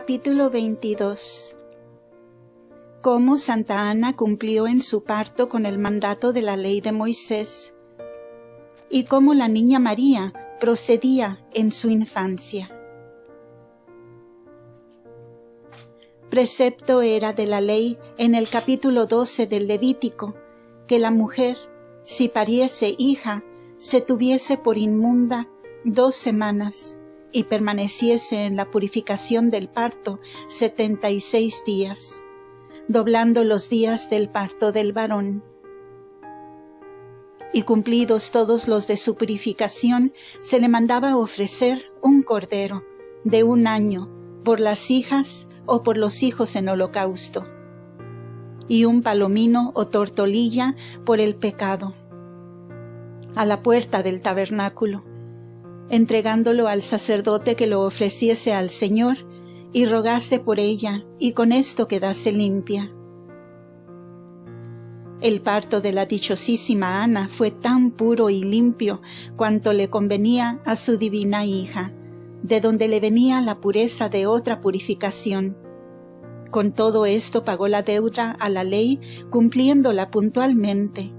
Capítulo 22. Cómo Santa Ana cumplió en su parto con el mandato de la ley de Moisés, y cómo la niña María procedía en su infancia. Precepto era de la ley en el capítulo 12 del Levítico, que la mujer, si pariese hija, se tuviese por inmunda 2 semanas, y permaneciese en la purificación del parto 76 días, doblando los días del parto del varón. Y cumplidos todos los de su purificación, se le mandaba ofrecer un cordero de 1 año por las hijas o por los hijos en holocausto, y un palomino o tortolilla por el pecado, a la puerta del tabernáculo, entregándolo al sacerdote que lo ofreciese al Señor y rogase por ella, y con esto quedase limpia. El parto de la dichosísima Ana fue tan puro y limpio cuanto le convenía a su divina hija, de donde le venía la pureza de otra purificación. Con todo esto pagó la deuda a la ley, cumpliéndola puntualmente,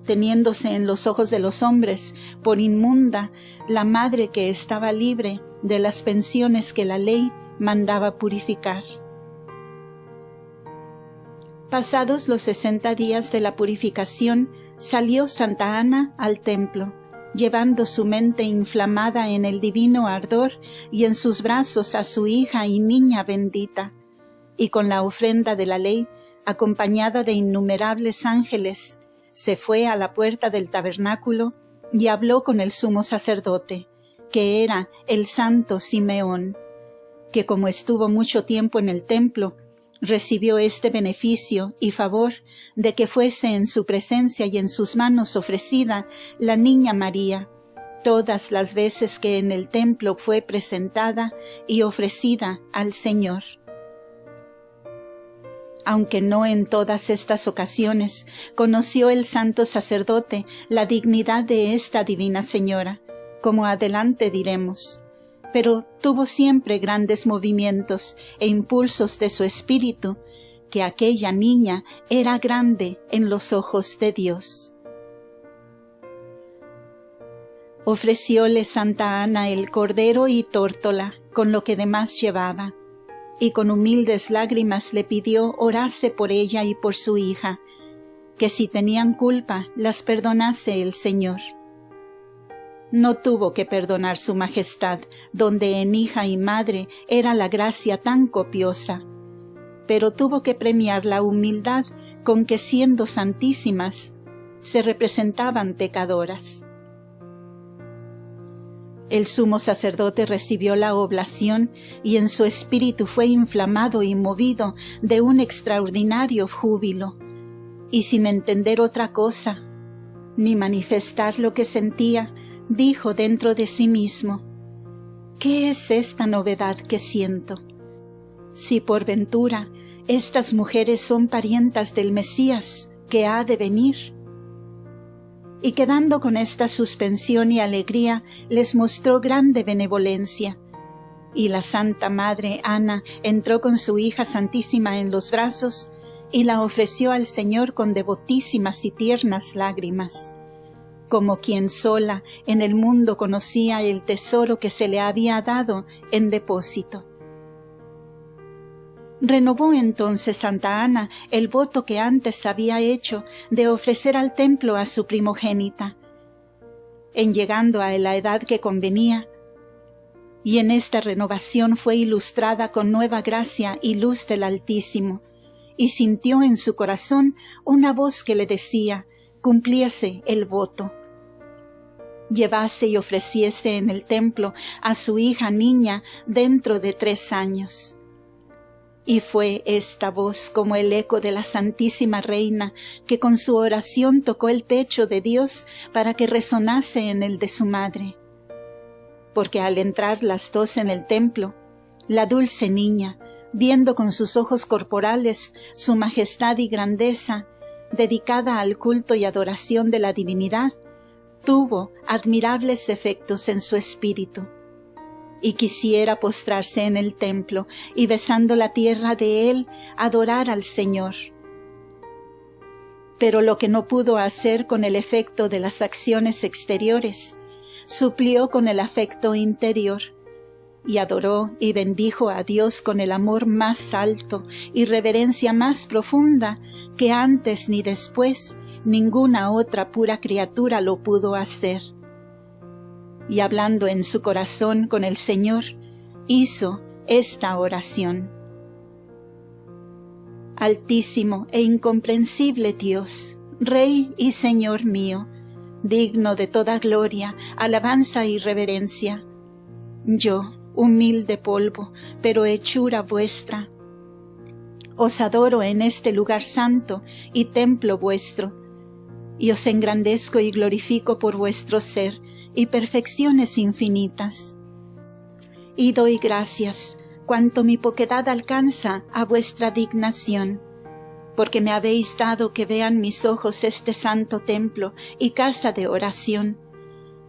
teniéndose en los ojos de los hombres por inmunda la madre que estaba libre de las pensiones que la ley mandaba purificar. Pasados los 60 días de la purificación, salió Santa Ana al templo, llevando su mente inflamada en el divino ardor y en sus brazos a su hija y niña bendita, y con la ofrenda de la ley, acompañada de innumerables ángeles, se fue a la puerta del tabernáculo y habló con el sumo sacerdote, que era el santo Simeón, que como estuvo mucho tiempo en el templo, recibió este beneficio y favor de que fuese en su presencia y en sus manos ofrecida la niña María, todas las veces que en el templo fue presentada y ofrecida al Señor. Aunque no en todas estas ocasiones conoció el santo sacerdote la dignidad de esta divina señora, como adelante diremos, pero tuvo siempre grandes movimientos e impulsos de su espíritu, que aquella niña era grande en los ojos de Dios. Ofrecióle Santa Ana el cordero y tórtola con lo que demás llevaba, y con humildes lágrimas le pidió orase por ella y por su hija, que si tenían culpa las perdonase el Señor. No tuvo que perdonar su majestad, donde en hija y madre era la gracia tan copiosa, pero tuvo que premiar la humildad con que, siendo santísimas, se representaban pecadoras. El sumo sacerdote recibió la oblación y en su espíritu fue inflamado y movido de un extraordinario júbilo, y sin entender otra cosa, ni manifestar lo que sentía, dijo dentro de sí mismo: ¿qué es esta novedad que siento? Si por ventura estas mujeres son parientas del Mesías que ha de venir. Y quedando con esta suspensión y alegría, les mostró grande benevolencia. Y la Santa Madre Ana entró con su hija santísima en los brazos y la ofreció al Señor con devotísimas y tiernas lágrimas, como quien sola en el mundo conocía el tesoro que se le había dado en depósito. Renovó entonces Santa Ana el voto que antes había hecho de ofrecer al templo a su primogénita, en llegando a la edad que convenía, y en esta renovación fue ilustrada con nueva gracia y luz del Altísimo, y sintió en su corazón una voz que le decía: cumpliese el voto. Llevase y ofreciese en el templo a su hija niña dentro de 3 años. Y fue esta voz como el eco de la Santísima Reina, que con su oración tocó el pecho de Dios para que resonase en el de su madre. Porque al entrar las 2 en el templo, la dulce niña, viendo con sus ojos corporales su majestad y grandeza, dedicada al culto y adoración de la divinidad, tuvo admirables efectos en su espíritu. y quisiera postrarse en el templo y besando la tierra de él, adorar al Señor. Pero lo que no pudo hacer con el efecto de las acciones exteriores, suplió con el afecto interior, y adoró y bendijo a Dios con el amor más alto y reverencia más profunda que antes ni después ninguna otra pura criatura lo pudo hacer. Y hablando en su corazón con el Señor, hizo esta oración: Altísimo e incomprensible Dios, Rey y Señor mío, digno de toda gloria, alabanza y reverencia, yo, humilde polvo, pero hechura vuestra, os adoro en este lugar santo y templo vuestro, y os engrandezco y glorifico por vuestro ser y perfecciones infinitas. Y doy gracias, cuanto mi poquedad alcanza, a vuestra dignación, porque me habéis dado que vean mis ojos este santo templo y casa de oración,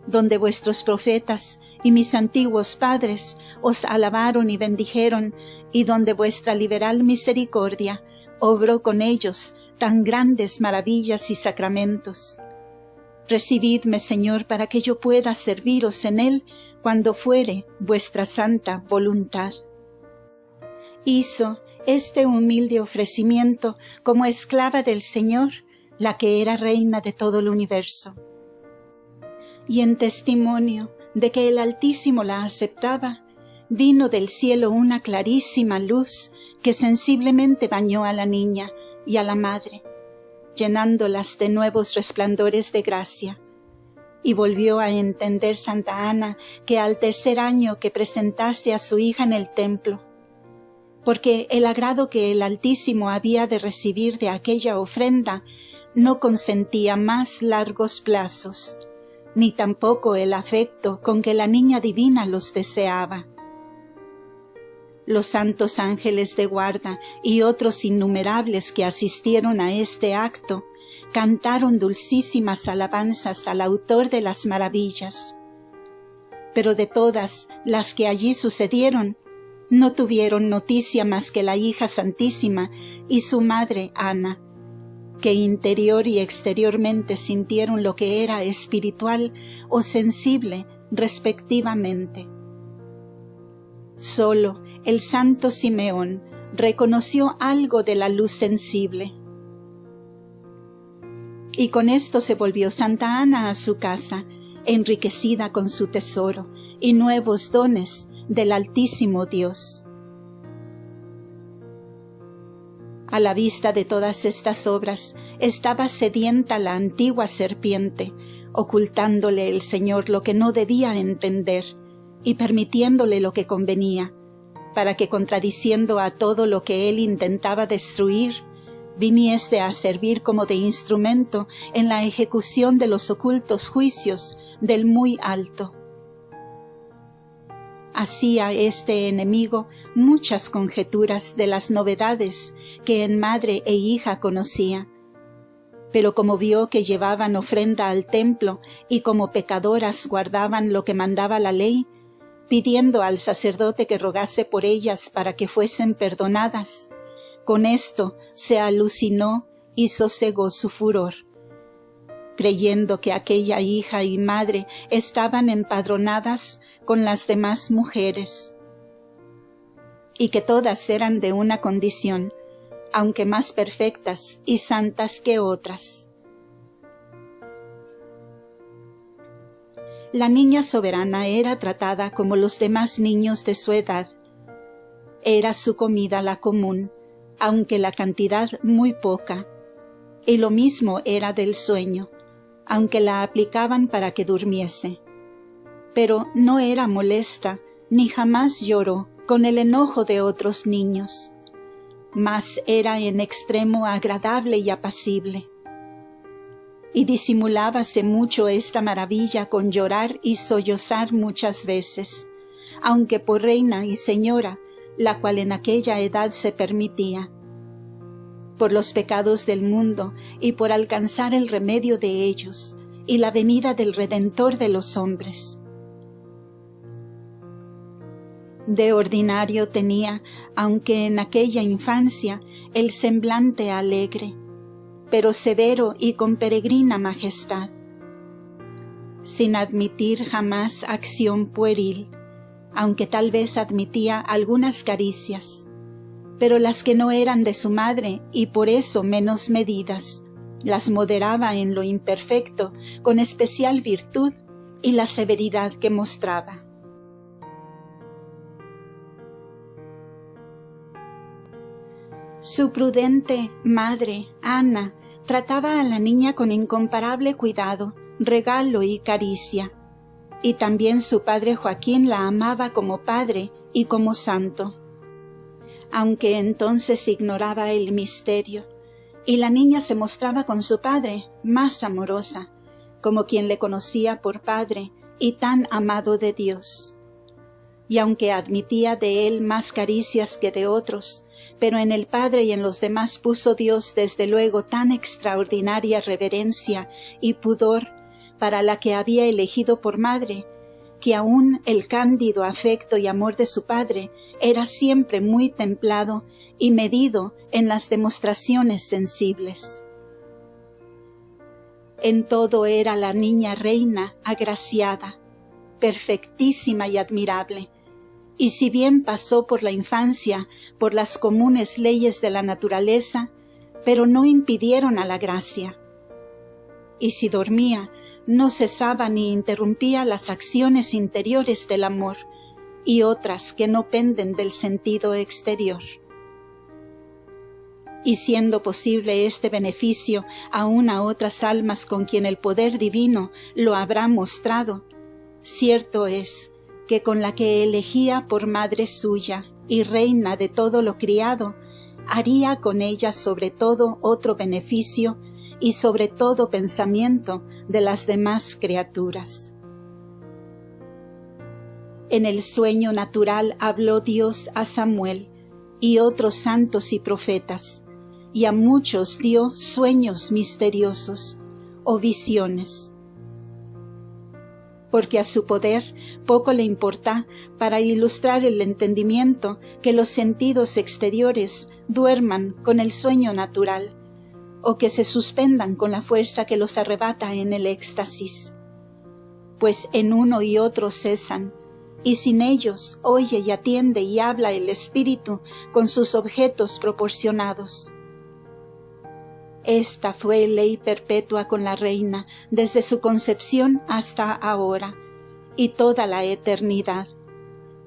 donde vuestros profetas y mis antiguos padres os alabaron y bendijeron, y donde vuestra liberal misericordia obró con ellos tan grandes maravillas y sacramentos. Recibidme, Señor, para que yo pueda serviros en él cuando fuere vuestra santa voluntad. Hizo este humilde ofrecimiento como esclava del Señor, la que era reina de todo el universo. Y en testimonio de que el Altísimo la aceptaba, vino del cielo una clarísima luz que sensiblemente bañó a la niña y a la madre, llenándolas de nuevos resplandores de gracia. Y volvió a entender Santa Ana que al tercer año que presentase a su hija en el templo, porque el agrado que el Altísimo había de recibir de aquella ofrenda no consentía más largos plazos, ni tampoco el afecto con que la niña divina los deseaba. Los santos ángeles de guarda y otros innumerables que asistieron a este acto cantaron dulcísimas alabanzas al autor de las maravillas. Pero de todas las que allí sucedieron, no tuvieron noticia más que la hija santísima y su madre Ana, que interior y exteriormente sintieron lo que era espiritual o sensible respectivamente. Solo el santo Simeón reconoció algo de la luz sensible. Y con esto se volvió Santa Ana a su casa, enriquecida con su tesoro y nuevos dones del Altísimo Dios. A la vista de todas estas obras estaba sedienta la antigua serpiente, ocultándole el Señor lo que no debía entender y permitiéndole lo que convenía, para que contradiciendo a todo lo que él intentaba destruir, viniese a servir como de instrumento en la ejecución de los ocultos juicios del muy alto. Hacía este enemigo muchas conjeturas de las novedades que en madre e hija conocía, pero como vio que llevaban ofrenda al templo y como pecadoras guardaban lo que mandaba la ley, pidiendo al sacerdote que rogase por ellas para que fuesen perdonadas, con esto se alucinó y sosegó su furor, creyendo que aquella hija y madre estaban empadronadas con las demás mujeres, y que todas eran de una condición, aunque más perfectas y santas que otras. La niña soberana era tratada como los demás niños de su edad. Era su comida la común, aunque la cantidad muy poca, y lo mismo era del sueño, aunque la aplicaban para que durmiese. Pero no era molesta, ni jamás lloró con el enojo de otros niños, mas era en extremo agradable y apacible. Y disimulábase mucho esta maravilla con llorar y sollozar muchas veces, aunque por reina y señora, la cual en aquella edad se permitía, por los pecados del mundo y por alcanzar el remedio de ellos y la venida del Redentor de los hombres. De ordinario tenía, aunque en aquella infancia, el semblante alegre, pero severo y con peregrina majestad, sin admitir jamás acción pueril, aunque tal vez admitía algunas caricias, pero las que no eran de su madre y por eso menos medidas, las moderaba en lo imperfecto con especial virtud y la severidad que mostraba. Su prudente madre, Ana, trataba a la niña con incomparable cuidado, regalo y caricia, y también su padre Joaquín la amaba como padre y como santo, aunque entonces ignoraba el misterio, y la niña se mostraba con su padre más amorosa, como quien le conocía por padre y tan amado de Dios. Y aunque admitía de él más caricias que de otros, pero en el padre y en los demás puso Dios desde luego tan extraordinaria reverencia y pudor para la que había elegido por madre, que aún el cándido afecto y amor de su padre era siempre muy templado y medido en las demostraciones sensibles. En todo era la niña reina agraciada, perfectísima y admirable, y si bien pasó por la infancia por las comunes leyes de la naturaleza, pero no impidieron a la gracia. Y si dormía, no cesaba ni interrumpía las acciones interiores del amor y otras que no penden del sentido exterior. Y siendo posible este beneficio aún a otras almas con quien el poder divino lo habrá mostrado, cierto es que con la que elegía por madre suya y reina de todo lo criado, haría con ella sobre todo otro beneficio y sobre todo pensamiento de las demás criaturas. En el sueño natural habló Dios a Samuel y otros santos y profetas, y a muchos dio sueños misteriosos o visiones, porque a su poder poco le importa para ilustrar el entendimiento que los sentidos exteriores duerman con el sueño natural, o que se suspendan con la fuerza que los arrebata en el éxtasis, pues en uno y otro cesan, y sin ellos oye y atiende y habla el espíritu con sus objetos proporcionados. Esta fue ley perpetua con la reina desde su concepción hasta ahora y toda la eternidad,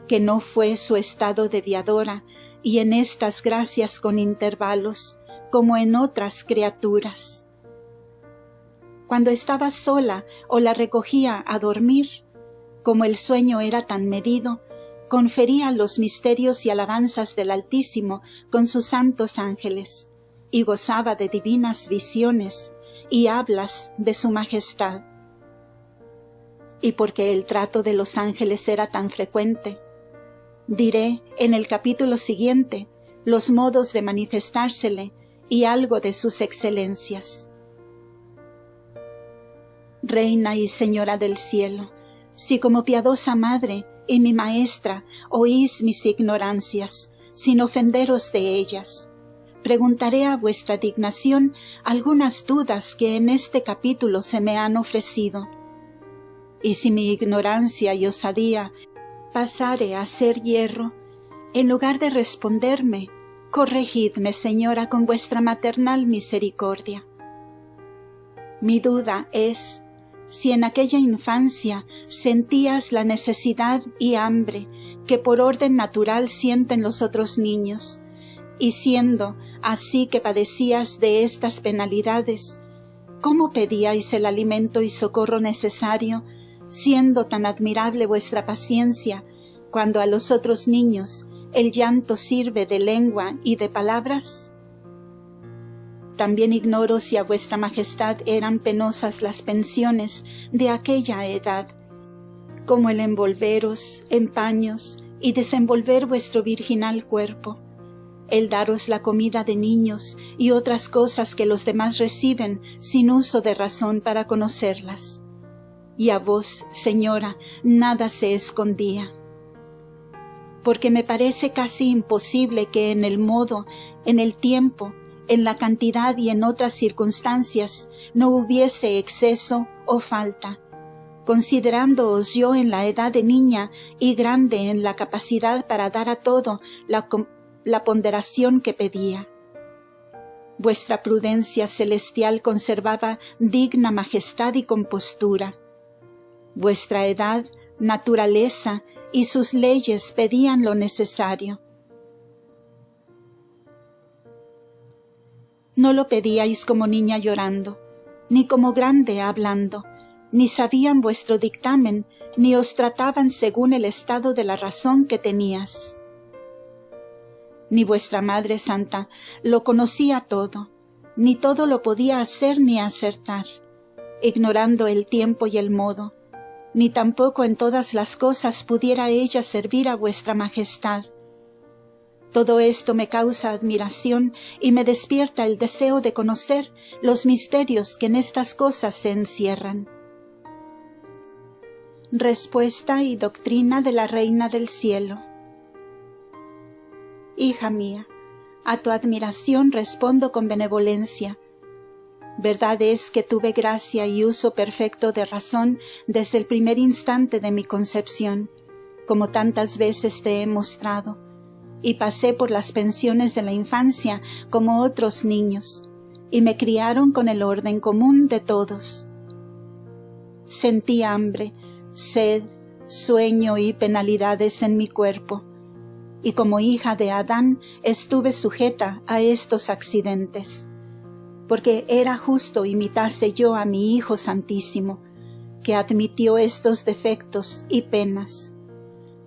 que no fue su estado de viadora y en estas gracias con intervalos como en otras criaturas. Cuando estaba sola o la recogía a dormir, como el sueño era tan medido, confería los misterios y alabanzas del Altísimo con sus santos ángeles, y gozaba de divinas visiones y hablas de su majestad. Y porque el trato de los ángeles era tan frecuente, diré en el capítulo siguiente los modos de manifestársele y algo de sus excelencias. Reina y Señora del cielo, si como piadosa madre y mi maestra oís mis ignorancias, sin ofenderos de ellas, preguntaré a vuestra dignación algunas dudas que en este capítulo se me han ofrecido. Y si mi ignorancia y osadía pasare a ser hierro, en lugar de responderme, corregidme, Señora, con vuestra maternal misericordia. Mi duda es, si en aquella infancia sentías la necesidad y hambre que por orden natural sienten los otros niños, y siendo así que padecías de estas penalidades, ¿cómo pedíais el alimento y socorro necesario, siendo tan admirable vuestra paciencia, cuando a los otros niños el llanto sirve de lengua y de palabras? También ignoro si a vuestra majestad eran penosas las pensiones de aquella edad, como el envolveros en paños y desenvolver vuestro virginal cuerpo, el daros la comida de niños y otras cosas que los demás reciben sin uso de razón para conocerlas. Y a vos, Señora, nada se escondía. porque me parece casi imposible que en el modo, en el tiempo, en la cantidad y en otras circunstancias no hubiese exceso o falta, considerándoos yo en la edad de niña y grande en la capacidad para dar a todo la ponderación que pedía. Vuestra prudencia celestial conservaba digna majestad y compostura. Vuestra edad, naturaleza y sus leyes pedían lo necesario. No lo pedíais como niña llorando, ni como grande hablando, ni sabían vuestro dictamen, ni os trataban según el estado de la razón que tenías. Ni vuestra Madre Santa lo conocía todo, ni todo lo podía hacer ni acertar, ignorando el tiempo y el modo, ni tampoco en todas las cosas pudiera ella servir a vuestra majestad. Todo esto me causa admiración y me despierta el deseo de conocer los misterios que en estas cosas se encierran. Respuesta y doctrina de la Reina del Cielo. Hija mía, a tu admiración respondo con benevolencia. Verdad es que tuve gracia y uso perfecto de razón desde el primer instante de mi concepción, como tantas veces te he mostrado, y pasé por las pensiones de la infancia como otros niños, y me criaron con el orden común de todos. Sentí hambre, sed, sueño y penalidades en mi cuerpo, y como hija de Adán estuve sujeta a estos accidentes, porque era justo imitase yo a mi Hijo Santísimo, que admitió estos defectos y penas,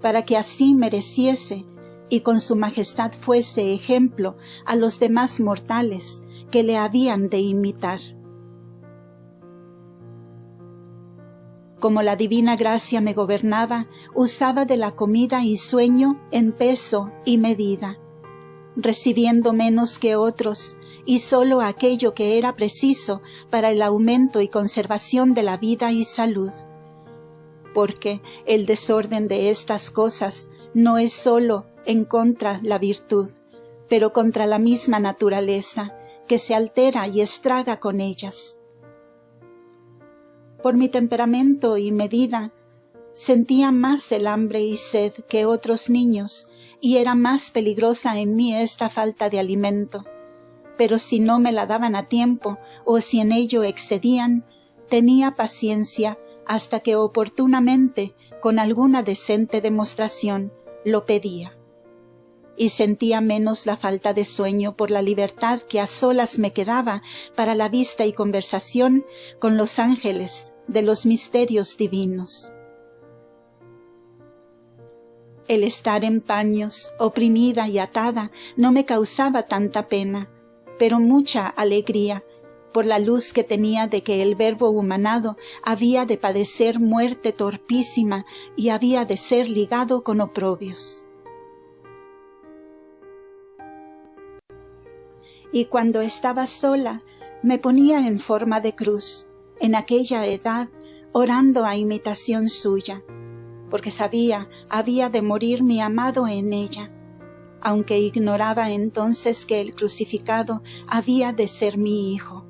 para que así mereciese y con su majestad fuese ejemplo a los demás mortales que le habían de imitar. Como la divina gracia me gobernaba, usaba de la comida y sueño en peso y medida, recibiendo menos que otros y sólo aquello que era preciso para el aumento y conservación de la vida y salud, porque el desorden de estas cosas no es sólo en contra la virtud, pero contra la misma naturaleza, que se altera y estraga con ellas. Por mi temperamento y medida, sentía más el hambre y sed que otros niños, y era más peligrosa en mí esta falta de alimento. Pero si no me la daban a tiempo, o si en ello excedían, tenía paciencia hasta que oportunamente, con alguna decente demostración, lo pedía. Y sentía menos la falta de sueño por la libertad que a solas me quedaba para la vista y conversación con los ángeles de los misterios divinos. El estar en paños, oprimida y atada, no me causaba tanta pena, pero mucha alegría, por la luz que tenía de que el Verbo humanado había de padecer muerte torpísima y había de ser ligado con oprobios. Y cuando estaba sola, me ponía en forma de cruz, en aquella edad, orando a imitación suya, porque sabía había de morir mi amado en ella, aunque ignoraba entonces que el crucificado había de ser mi hijo.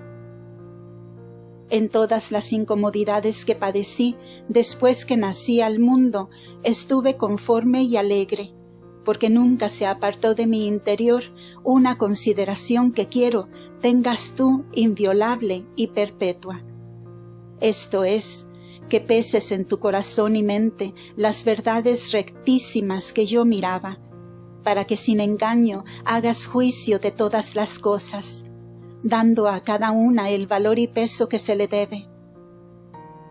En todas las incomodidades que padecí después que nací al mundo, estuve conforme y alegre, porque nunca se apartó de mi interior una consideración que quiero tengas tú inviolable y perpetua. Esto es, que peses en tu corazón y mente las verdades rectísimas que yo miraba, para que sin engaño hagas juicio de todas las cosas, dando a cada una el valor y peso que se le debe.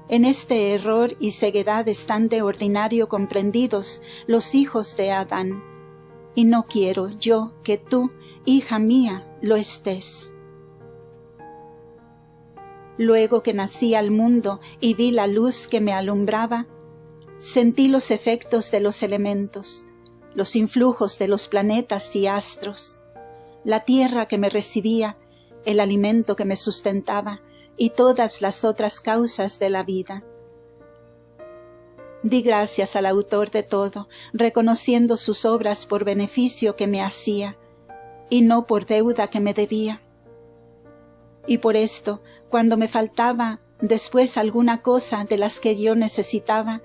En este error y ceguedad están de ordinario comprendidos los hijos de Adán, y no quiero yo que tú, hija mía, lo estés. Luego que nací al mundo y vi la luz que me alumbraba, sentí los efectos de los elementos, los influjos de los planetas y astros, la tierra que me recibía, el alimento que me sustentaba, y todas las otras causas de la vida. Di gracias al autor de todo, reconociendo sus obras por beneficio que me hacía, y no por deuda que me debía. Y por esto, cuando me faltaba después alguna cosa de las que yo necesitaba,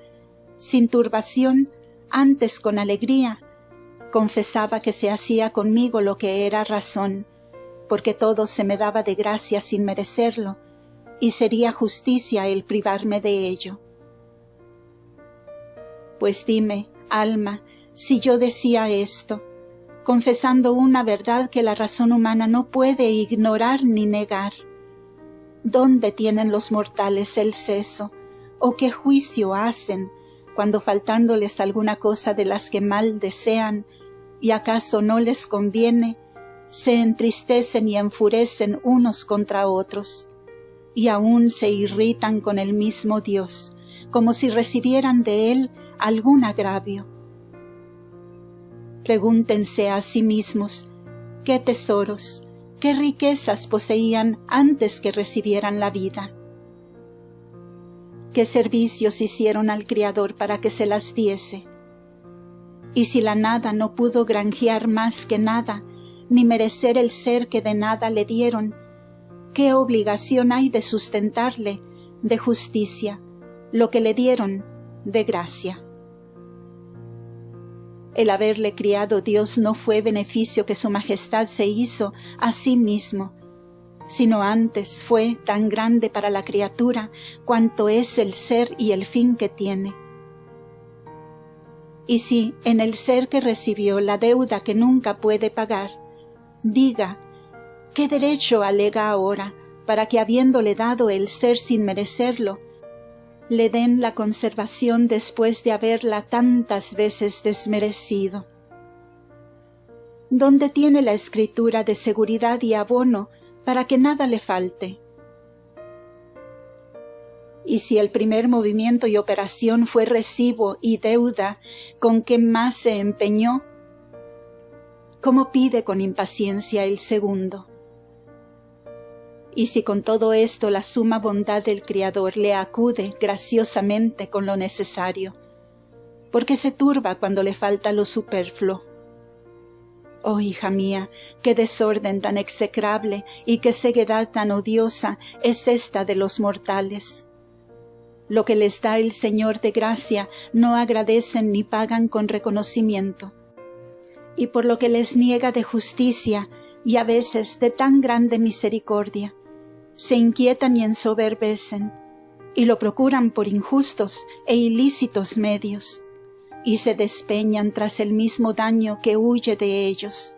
sin turbación, antes con alegría, confesaba que se hacía conmigo lo que era razón, porque todo se me daba de gracia sin merecerlo, y sería justicia el privarme de ello. Pues dime, alma, si yo decía esto, confesando una verdad que la razón humana no puede ignorar ni negar, ¿dónde tienen los mortales el seso, o qué juicio hacen, cuando faltándoles alguna cosa de las que mal desean, y acaso no les conviene, se entristecen y enfurecen unos contra otros, y aún se irritan con el mismo Dios, como si recibieran de él algún agravio? Pregúntense a sí mismos, ¿qué tesoros, qué riquezas poseían antes que recibieran la vida? ¿Qué servicios hicieron al Criador para que se las diese? Y si la nada no pudo granjear más que nada, ni merecer el ser que de nada le dieron, ¿qué obligación hay de sustentarle de justicia lo que le dieron de gracia? El haberle criado Dios no fue beneficio que su majestad se hizo a sí mismo, sino antes fue tan grande para la criatura cuanto es el ser y el fin que tiene. Y si en el ser que recibió la deuda que nunca puede pagar, diga, ¿qué derecho alega ahora para que habiéndole dado el ser sin merecerlo, le den la conservación después de haberla tantas veces desmerecido? ¿Dónde tiene la Escritura de seguridad y abono para que nada le falte? Y si el primer movimiento y operación fue recibo y deuda con que más se empeñó, ¿cómo pide con impaciencia el segundo? Y si con todo esto la suma bondad del Criador le acude graciosamente con lo necesario, ¿por qué se turba cuando le falta lo superfluo? Oh, hija mía, qué desorden tan execrable y qué ceguedad tan odiosa es esta de los mortales. Lo que les da el Señor de gracia no agradecen ni pagan con reconocimiento, y por lo que les niega de justicia y a veces de tan grande misericordia, se inquietan y ensoberbecen, y lo procuran por injustos e ilícitos medios, y se despeñan tras el mismo daño que huye de ellos.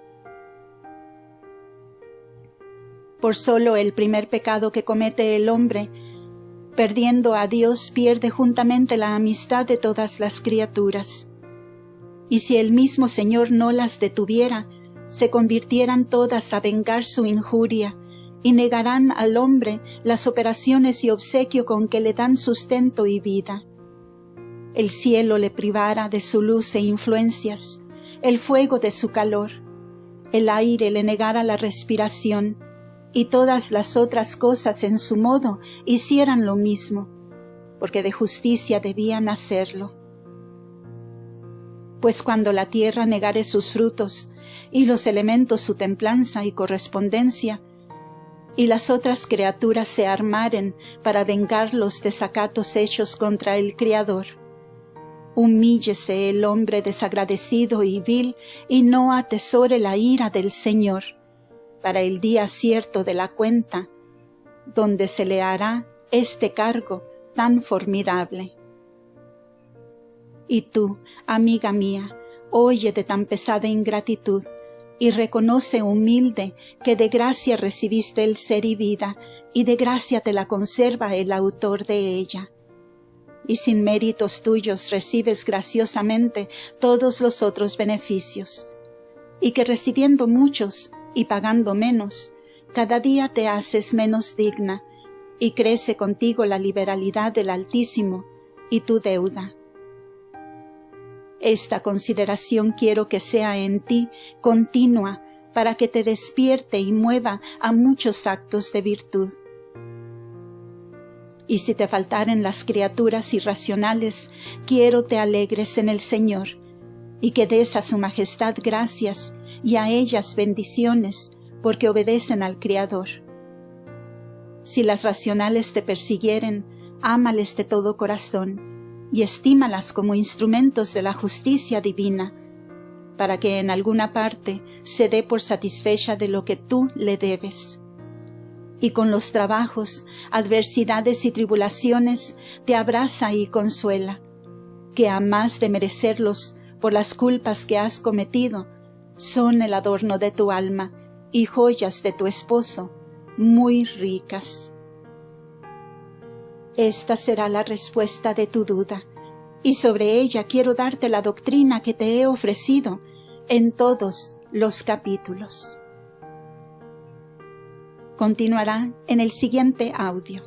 Por solo el primer pecado que comete el hombre, perdiendo a Dios, pierde juntamente la amistad de todas las criaturas. Y si el mismo Señor no las detuviera, se convirtieran todas a vengar su injuria, y negarán al hombre las operaciones y obsequio con que le dan sustento y vida. El cielo le privara de su luz e influencias, el fuego de su calor, el aire le negara la respiración, y todas las otras cosas en su modo hicieran lo mismo, porque de justicia debían hacerlo. Pues cuando la tierra negare sus frutos, y los elementos su templanza y correspondencia, y las otras criaturas se armaren para vengar los desacatos hechos contra el Criador, humíllese el hombre desagradecido y vil, y no atesore la ira del Señor, para el día cierto de la cuenta, donde se le hará este cargo tan formidable. Y tú, amiga mía, oye de tan pesada ingratitud, y reconoce humilde que de gracia recibiste el ser y vida, y de gracia te la conserva el autor de ella. Y sin méritos tuyos recibes graciosamente todos los otros beneficios, y que recibiendo muchos y pagando menos, cada día te haces menos digna, y crece contigo la liberalidad del Altísimo y tu deuda. Esta consideración quiero que sea en ti continua, para que te despierte y mueva a muchos actos de virtud. Y si te faltaren las criaturas irracionales, quiero te alegres en el Señor, y que des a su majestad gracias, y a ellas bendiciones, porque obedecen al Criador. Si las racionales te persiguieren, ámales de todo corazón, y estímalas como instrumentos de la justicia divina, para que en alguna parte se dé por satisfecha de lo que tú le debes. Y con los trabajos, adversidades y tribulaciones te abraza y consuela, que a más de merecerlos por las culpas que has cometido, son el adorno de tu alma y joyas de tu esposo, muy ricas. Esta será la respuesta de tu duda, y sobre ella quiero darte la doctrina que te he ofrecido en todos los capítulos. Continuará en el siguiente audio.